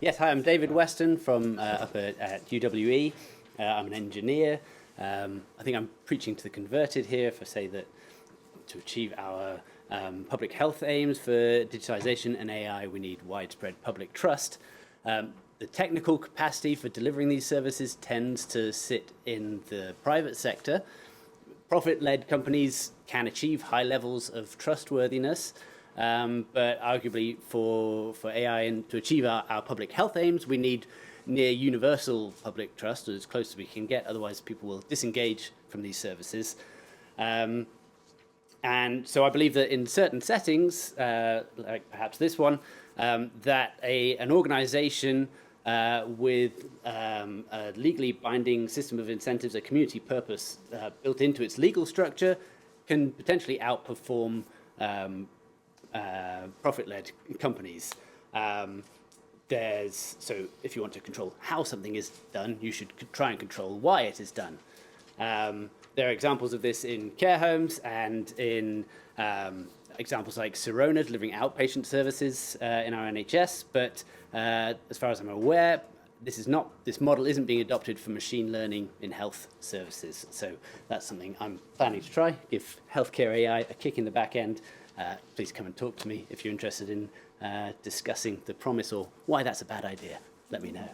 Yes, hi, I'm David Weston from up at UWE. I'm an engineer. I think I'm preaching to the converted here if I say that to achieve our public health aims for digitization and AI, we need widespread public trust. The technical capacity for delivering these services tends to sit in the private sector. Profit-led companies can achieve high levels of trustworthiness, but arguably for AI and to achieve our public health aims, we need near universal public trust, as close as we can get, otherwise people will disengage from these services. And so I believe that in certain settings, like perhaps this one, that an organization with a legally binding system of incentives, a community purpose built into its legal structure, can potentially outperform profit-led companies. So if you want to control how something is done, you should try and control why it is done. There are examples of this in care homes and in examples like Sirona delivering outpatient services in our NHS, but as far as I'm aware, this model isn't being adopted for machine learning in health services. So that's something I'm planning to try, give healthcare AI a kick in the back end. Please come and talk to me if you're interested in discussing the promise or why that's a bad idea. Let me know.